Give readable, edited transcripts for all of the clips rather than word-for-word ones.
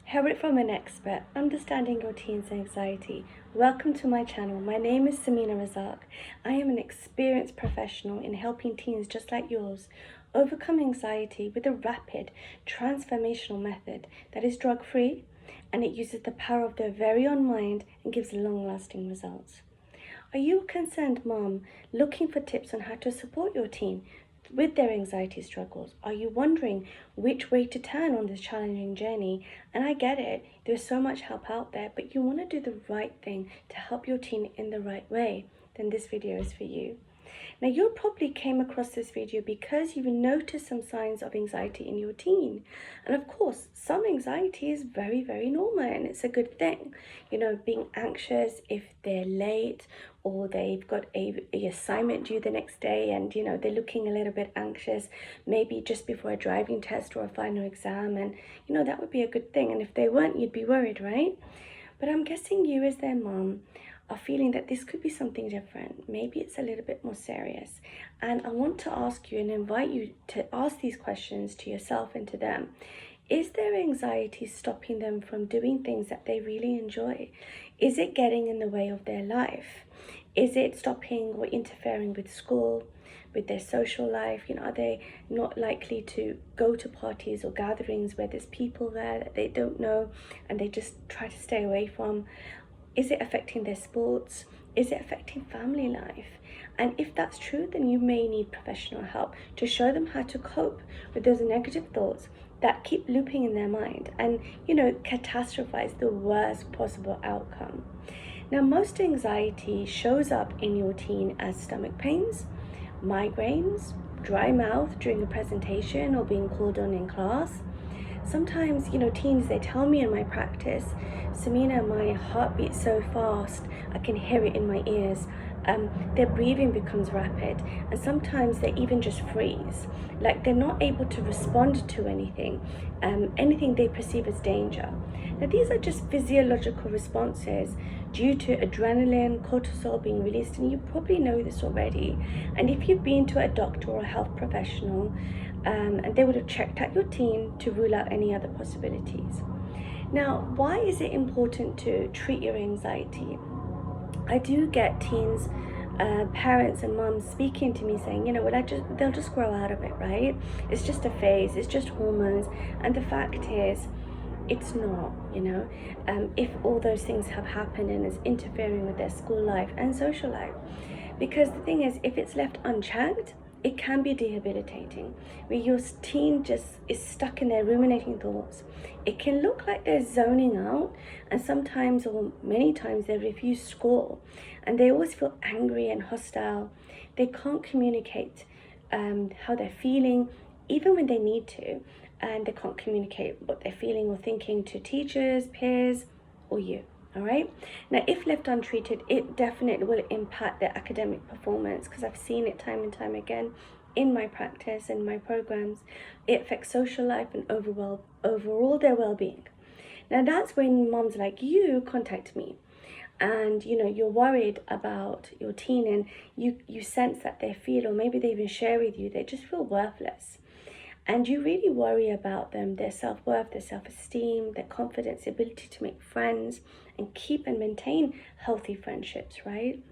Hear it from an expert, understanding your teen's anxiety. Welcome to my channel. My name is Samina Razaque. I am an experienced professional in helping teens just like yours overcome anxiety with a rapid, transformational method that is drug-free, and it uses the power of their very own mind and gives long-lasting results. Are you a concerned mom looking for tips on how to support your teen with their anxiety struggles? Are you wondering which way to turn on this challenging journey? And I get it, there's so much help out there, but you want to do the right thing to help your teen in the right way, then this video is for you. Now, you probably came across this video because you've noticed some signs of anxiety in your teen. And of course, some anxiety is very, very normal and it's a good thing. You know, being anxious if they're late or they've got a assignment due the next day and, you know, they're looking a little bit anxious, maybe just before a driving test or a final exam. And, you know, that would be a good thing. And if they weren't, you'd be worried, right? But I'm guessing you as their mom are feeling that this could be something different. Maybe it's a little bit more serious. And I want to ask you and invite you to ask these questions to yourself and to them. Is their anxiety stopping them from doing things that they really enjoy? Is it getting in the way of their life? Is it stopping or interfering with school, with their social life? You know, are they not likely to go to parties or gatherings where there's people there that they don't know and they just try to stay away from? Is it affecting their sports? Is it affecting family life? And if that's true, then you may need professional help to show them how to cope with those negative thoughts that keep looping in their mind and, you know, catastrophize the worst possible outcome. Now, most anxiety shows up in your teen as stomach pains, migraines, dry mouth during a presentation or being called on in class. Sometimes, you know, teens, they tell me in my practice, Samina, my heart beats so fast, I can hear it in my ears. Their breathing becomes rapid, and sometimes they even just freeze, like they're not able to respond to anything they perceive as danger. Now, these are just physiological responses due to adrenaline, cortisol being released, and you probably know this already. And if you've been to a doctor or a health professional, and they would have checked out your teen to rule out any other possibilities. Now, why is it important to treat your anxiety? I do get teens, parents and moms speaking to me saying, you know, they'll just grow out of it, right? It's just a phase, it's just hormones. And the fact is, it's not, you know, if all those things have happened and is interfering with their school life and social life. Because the thing is, if it's left unchecked, it can be debilitating, where your teen just is stuck in their ruminating thoughts. It can look like they're zoning out, and sometimes or many times they refuse school, and they always feel angry and hostile. They can't communicate how they're feeling, even when they need to, and they can't communicate what they're feeling or thinking to teachers, peers, or you. All right. Now, if left untreated, it definitely will impact their academic performance, because I've seen it time and time again in my practice and my programs. It affects social life and overall their well-being. Now, that's when moms like you contact me, and you know, you're worried about your teen, and you sense that they feel, or maybe they even share with you, they just feel worthless. And you really worry about them, their self-worth, their self-esteem, their confidence, the ability to make friends and keep and maintain healthy friendships, right?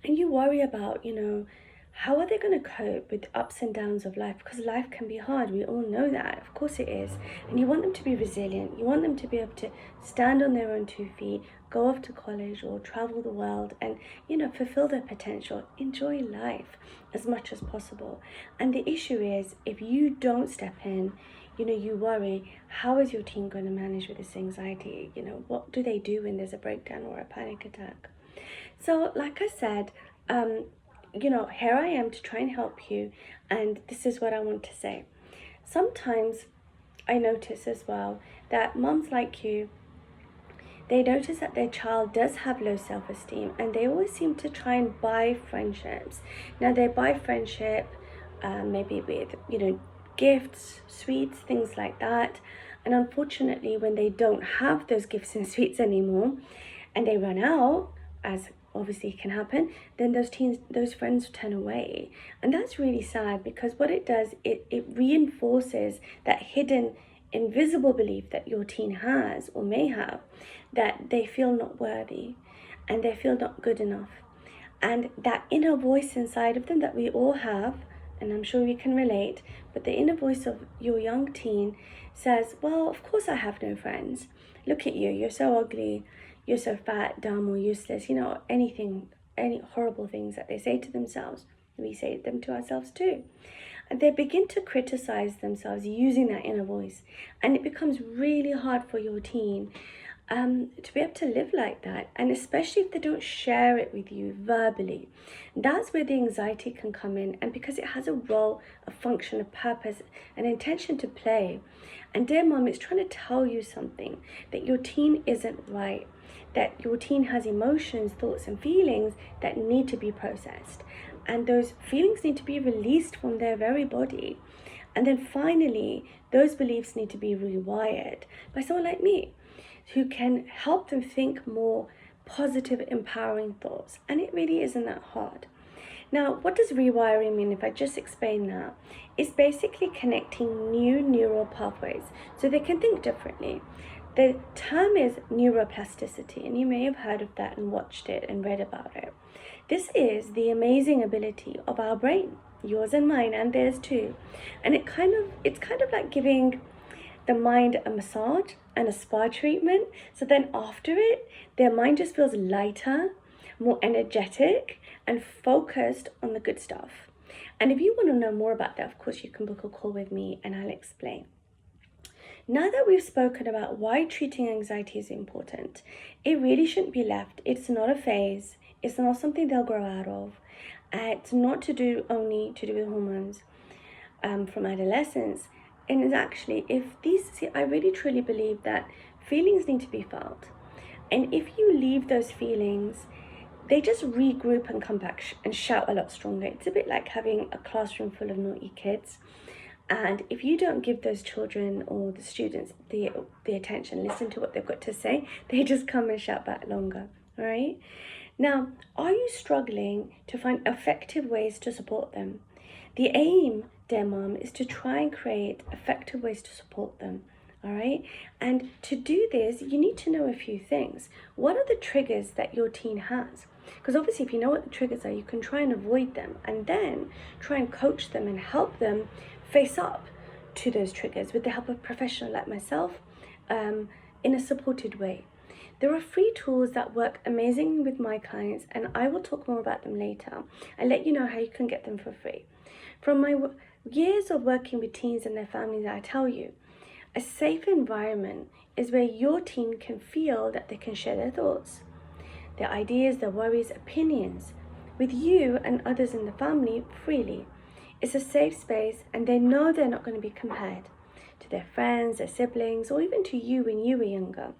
And you worry about, you know, how are they going to cope with ups and downs of life? Because life can be hard. We all know that. Of course it is. And you want them to be resilient. You want them to be able to stand on their own 2 feet, go off to college or travel the world and, you know, fulfill their potential, enjoy life as much as possible. And the issue is, if you don't step in, you know, you worry, how is your teen going to manage with this anxiety? You know, what do they do when there's a breakdown or a panic attack? So, like I said, you know, here I am to try and help you, and this is what I want to say. Sometimes I notice as well that moms like you, they notice that their child does have low self-esteem, and they always seem to try and buy friendships. Now, they buy friendship maybe with, you know, gifts, sweets, things like that. And unfortunately, when they don't have those gifts and sweets anymore, and they run out, as obviously can happen, then those friends turn away. And that's really sad, because what it does, it reinforces that hidden invisible belief that your teen has or may have, that they feel not worthy and they feel not good enough. And that inner voice inside of them that we all have, and I'm sure we can relate, but the inner voice of your young teen says, well, of course I have no friends. Look at you, you're so ugly, you're so fat, dumb, or useless, anything, any horrible things that they say to themselves. We say them to ourselves too. And they begin to criticize themselves using that inner voice. And it becomes really hard for your teen to be able to live like that, and especially if they don't share it with you verbally. That's where the anxiety can come in, and because it has a role, a function, a purpose, an intention to play. And dear mom, it's trying to tell you something, that your teen isn't right, that your teen has emotions, thoughts and feelings that need to be processed, and those feelings need to be released from their very body. And then finally, those beliefs need to be rewired by someone like me, who can help them think more positive, empowering thoughts. And it really isn't that hard. Now, what does rewiring mean? If I just explain that, it's basically connecting new neural pathways so they can think differently. The term is neuroplasticity, and you may have heard of that and watched it and read about it. This is the amazing ability of our brain, yours and mine, and theirs too. And it's kind of like giving the mind a massage and a spa treatment. So then after it, their mind just feels lighter, more energetic, and focused on the good stuff. And if you want to know more about that, of course, you can book a call with me and I'll explain. Now that we've spoken about why treating anxiety is important, it really shouldn't be left. It's not a phase. It's not something they'll grow out of. It's not only to do with hormones from adolescence. And it's actually, I really truly believe that feelings need to be felt. And if you leave those feelings, they just regroup and come back and shout a lot stronger. It's a bit like having a classroom full of naughty kids. And if you don't give those children or the students the attention, listen to what they've got to say, they just come and shout back longer, all right? Now, are you struggling to find effective ways to support them? The aim, dear mom, is to try and create effective ways to support them, all right? And to do this, you need to know a few things. What are the triggers that your teen has? Because obviously, if you know what the triggers are, you can try and avoid them and then try and coach them and help them face up to those triggers with the help of a professional like myself in a supported way. There are free tools that work amazingly with my clients, and I will talk more about them later. I'll let you know how you can get them for free. From my years of working with teens and their families, I tell you, a safe environment is where your teen can feel that they can share their thoughts, their ideas, their worries, opinions with you and others in the family freely. It's a safe space, and they know they're not going to be compared to their friends, their siblings, or even to you when you were younger.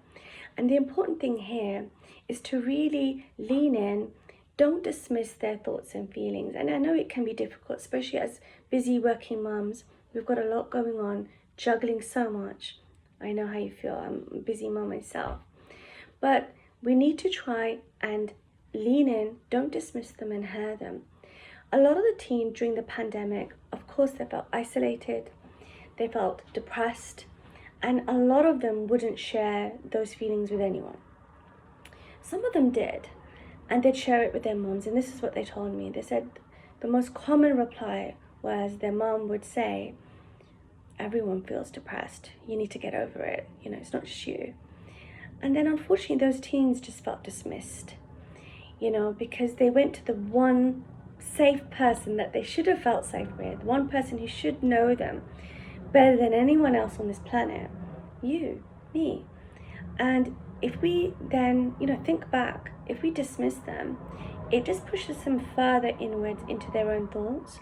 And the important thing here is to really lean in. Don't dismiss their thoughts and feelings. And I know it can be difficult, especially as busy working mums. We've got a lot going on, juggling so much. I know how you feel. I'm a busy mom myself. But we need to try and lean in. Don't dismiss them and hear them. A lot of the teens during the pandemic, of course, they felt isolated. They felt depressed. And a lot of them wouldn't share those feelings with anyone. Some of them did. And they'd share it with their moms. And this is what they told me. They said the most common reply was their mom would say, everyone feels depressed. You need to get over it. It's not just you. And then unfortunately, those teens just felt dismissed, because they went to the one safe person that they should have felt safe with, one person who should know them better than anyone else on this planet, you, me. And if we then, think back, if we dismiss them, it just pushes them further inwards into their own thoughts,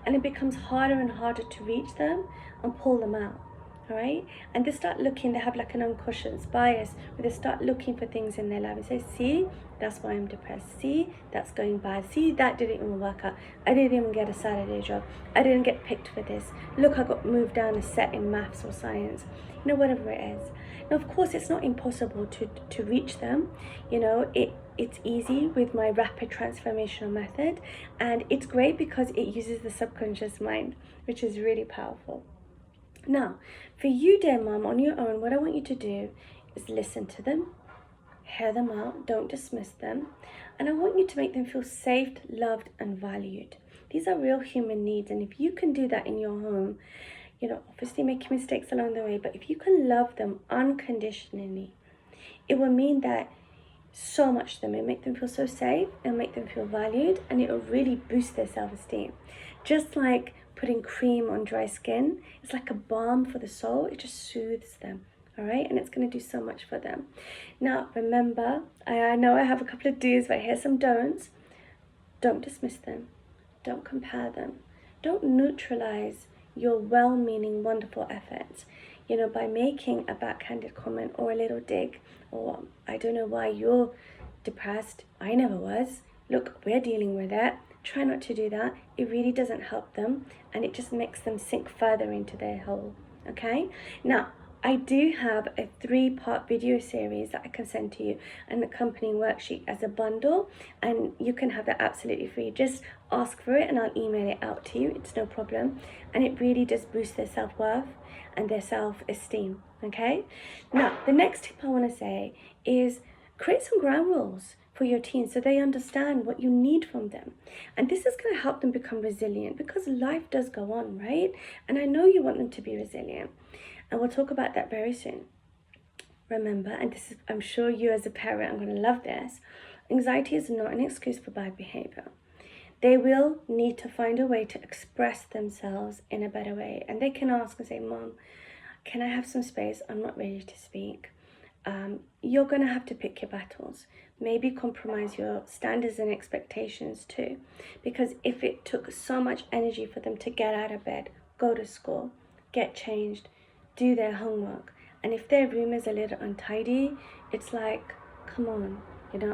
and it becomes harder and harder to reach them and pull them out. All right, and they start looking, they have like an unconscious bias where they start looking for things in their life and say, see, that's why I'm depressed. See, that's going bad. See, that didn't even work out. I didn't even get a Saturday job. I didn't get picked for this. Look, I got moved down a set in maths or science, whatever it is. Now, of course, it's not impossible to reach them. It's easy with my rapid transformational method, and it's great because it uses the subconscious mind, which is really powerful. Now, for you, dear mom, on your own, what I want you to do is listen to them, hear them out, don't dismiss them, and I want you to make them feel safe, loved, and valued. These are real human needs, and if you can do that in your home, obviously making mistakes along the way, but if you can love them unconditionally, it will mean that so much to them. It'll make them feel so safe, it'll make them feel valued, and it'll really boost their self-esteem. Just like putting cream on dry skin, it's like a balm for the soul. It just soothes them. All right, and it's going to do so much for them. Now, remember, I know I have a couple of do's, but here's some don'ts. Don't dismiss them. Don't compare them. Don't neutralize your well-meaning, wonderful efforts, by making a backhanded comment or a little dig, or I don't know why you're depressed. I never was. Look, we're dealing with it. Try not to do that. It really doesn't help them, and it just makes them sink further into their hole. Okay? Now, I do have a 3-part video series that I can send to you, an accompanying worksheet as a bundle, and you can have that absolutely free. Just ask for it and I'll email it out to you. It's no problem, and it really does boost their self-worth and their self-esteem. Okay? Now, the next tip I want to say is create some ground rules for your teens so they understand what you need from them. And this is going to help them become resilient, because life does go on, right? And I know you want them to be resilient. And we'll talk about that very soon. Remember, and this is, I'm sure you as a parent are going to love this, anxiety is not an excuse for bad behavior. They will need to find a way to express themselves in a better way. And they can ask and say, Mom, can I have some space? I'm not ready to speak. You're going to have to pick your battles. Maybe compromise your standards and expectations too. Because if it took so much energy for them to get out of bed, go to school, get changed, do their homework, and if their room is a little untidy, it's like, come on,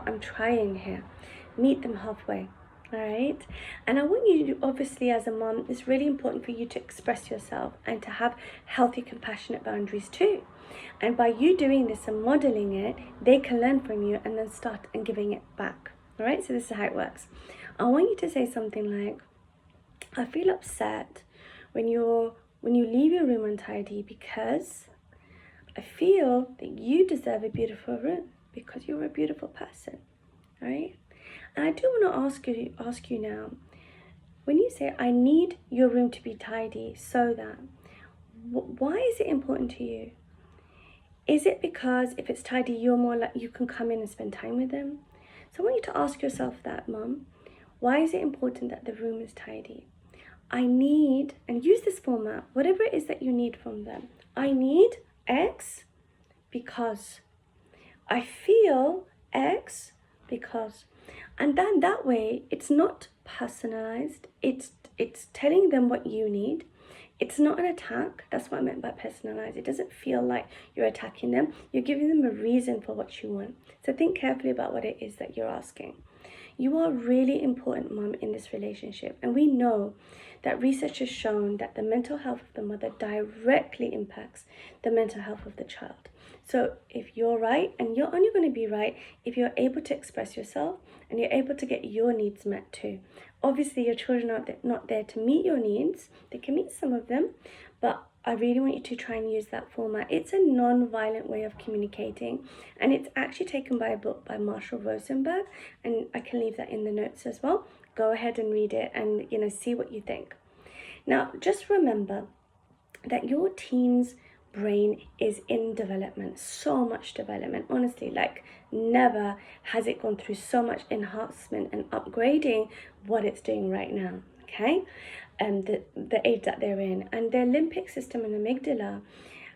I'm trying here. Meet them halfway. All right? And I want you to, obviously, as a mom, it's really important for you to express yourself and to have healthy, compassionate boundaries too. And by you doing this and modeling it, they can learn from you and then start and giving it back. All right? So this is how it works. I want you to say something like, I feel upset when you leave your room untidy, because I feel that you deserve a beautiful room because you're a beautiful person. All right? And I do want to ask you now, when you say, I need your room to be tidy so that, why is it important to you? Is it because if it's tidy, you're more like you can come in and spend time with them? So I want you to ask yourself that, Mom. Why is it important that the room is tidy? I need, and use this format, whatever it is that you need from them. I need X because. I feel X because. And then that way, it's not personalized. It's telling them what you need. It's not an attack. That's what I meant by personalized. It doesn't feel like you're attacking them. You're giving them a reason for what you want. So think carefully about what it is that you're asking. You are really important, Mom, in this relationship. And we know that research has shown that the mental health of the mother directly impacts the mental health of the child. So if you're right, and you're only going to be right if you're able to express yourself and you're able to get your needs met too. Obviously, your children are not there to meet your needs. They can meet some of them, but I really want you to try and use that format. It's a non-violent way of communicating, and it's actually taken by a book by Marshall Rosenberg, and I can leave that in the notes as well. Go ahead and read it and see what you think. Now, just remember that your teen's brain is in development, so much development. Honestly, like never has it gone through so much enhancement and upgrading what it's doing right now. Okay, the age that they're in, and their limbic system and amygdala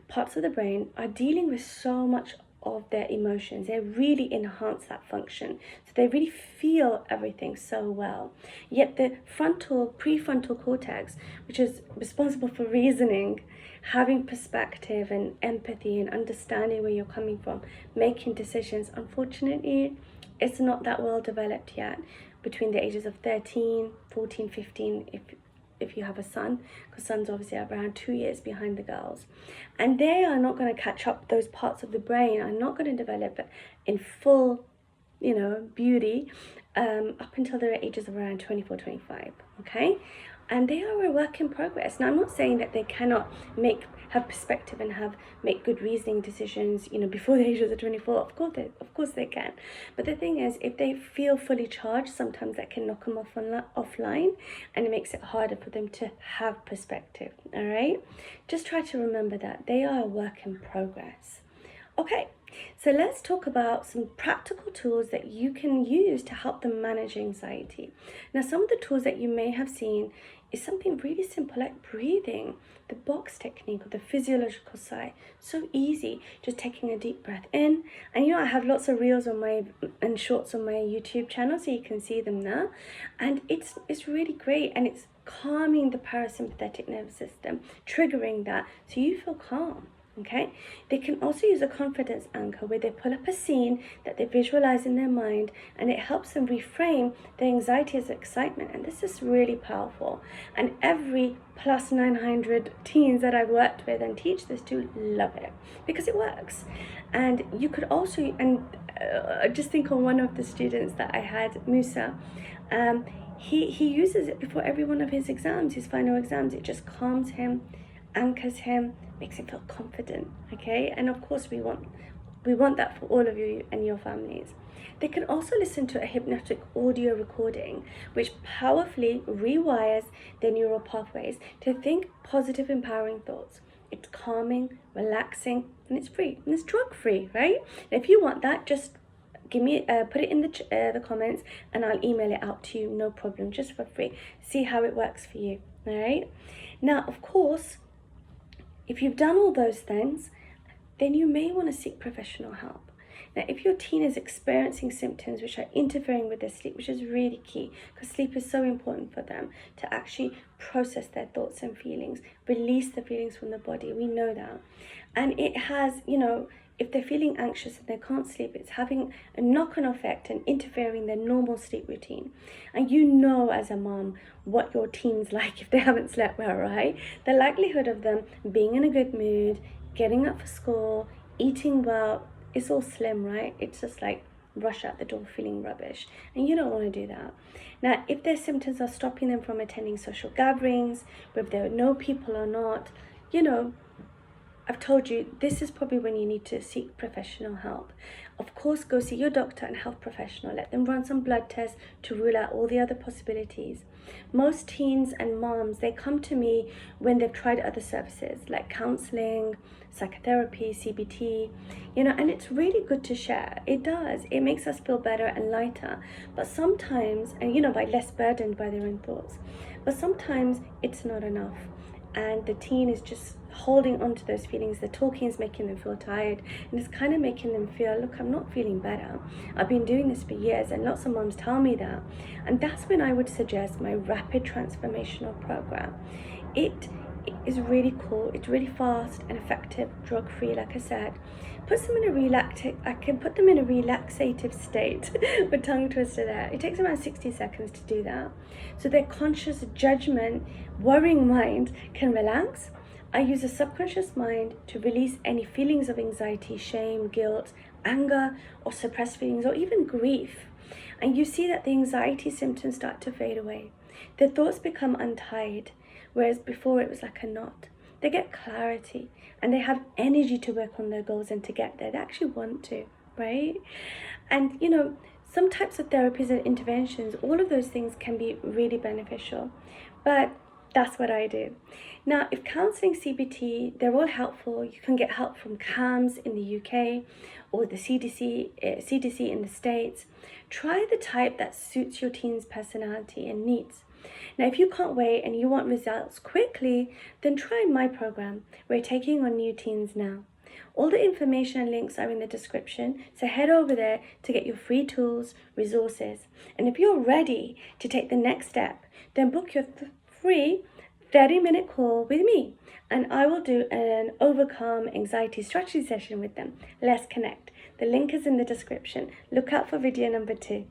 parts of the brain are dealing with so much of their emotions. They really enhance that function, so they really feel everything so well. Yet the prefrontal cortex, which is responsible for reasoning, having perspective and empathy and understanding where you're coming from, making decisions, unfortunately it's not that well developed yet between the ages of 13, 14, 15 if you have a son, because sons obviously are around 2 years behind the girls, and they are not going to catch up. Those parts of the brain are not going to develop in full beauty up until their ages of around 24, 25. Okay, and they are a work in progress. Now, I'm not saying that they cannot have perspective and make good reasoning decisions, before the age of 24. Of course they can. But the thing is, if they feel fully charged, sometimes that can knock them offline, and it makes it harder for them to have perspective. All right, just try to remember that they are a work in progress. Okay, so let's talk about some practical tools that you can use to help them manage anxiety. Now, some of the tools that you may have seen is something really simple like breathing, the box technique, or the physiological side. So easy, just taking a deep breath in. And I have lots of reels and shorts on my YouTube channel, so you can see them now. And it's really great, and it's calming the parasympathetic nervous system, triggering that so you feel calm. Okay, they can also use a confidence anchor where they pull up a scene that they visualize in their mind, and it helps them reframe their anxiety as excitement. And this is really powerful. And every plus 900 teens that I've worked with and teach this to love it because it works. And you could also, just think of one of the students that I had, Musa. He uses it before every one of his exams, his final exams. It just calms him, anchors him, makes him feel confident. Okay, and of course we want that for all of you and your families. They can also listen to a hypnotic audio recording which powerfully rewires their neural pathways to think positive, empowering thoughts. It's calming, relaxing, and it's free, and it's drug free, right? And if you want that, just give me put it in the comments, and I'll email it out to you, no problem, just for free. See how it works for you. All right, now of course, if you've done all those things, then you may want to seek professional help. Now, if your teen is experiencing symptoms which are interfering with their sleep, which is really key, because sleep is so important for them to actually process their thoughts and feelings, release the feelings from the body, we know that. And it has, if they're feeling anxious and they can't sleep, it's having a knock-on effect and interfering their normal sleep routine. And as a mom what your teen's like if they haven't slept well, right? The likelihood of them being in a good mood, getting up for school, eating well, is all slim, right? It's just like rush out the door feeling rubbish, and you don't want to do that. Now, if their symptoms are stopping them from attending social gatherings, whether they know people or not, I've told you, this is probably when you need to seek professional help. Of course, go see your doctor and health professional. Let them run some blood tests to rule out all the other possibilities. Most teens and moms, they come to me when they've tried other services like counseling, psychotherapy, CBT, and it's really good to share. It does. It makes us feel better and lighter. But sometimes, and by less burdened by their own thoughts. But sometimes it's not enough. And the teen is just holding on to those feelings. The talking is making them feel tired, and it's kind of making them feel, look, I'm not feeling better. I've been doing this for years, and lots of moms tell me that. And that's when I would suggest my rapid transformational program. It is really cool. It's really fast and effective, drug-free, like I said. I can put them in a relaxative state with tongue twister there. It takes around 60 seconds to do that. So their conscious judgment, worrying mind can relax. I use a subconscious mind to release any feelings of anxiety, shame, guilt, anger, or suppressed feelings, or even grief. And you see that the anxiety symptoms start to fade away. The thoughts become untied, whereas before it was like a knot. They get clarity, and they have energy to work on their goals and to get there. They actually want to, right? And some types of therapies and interventions, all of those things can be really beneficial, but that's what I do. Now, if counseling, CBT, they're all helpful. You can get help from CAMS in the UK or the CDC in the States. Try the type that suits your teen's personality and needs. Now, if you can't wait and you want results quickly, then try my program. We're taking on new teens now. All the information and links are in the description, so head over there to get your free tools, resources. And if you're ready to take the next step, then book your free 30-minute call with me, and I will do an overcome anxiety strategy session with them. Let's connect. The link is in the description. Look out for video number 2.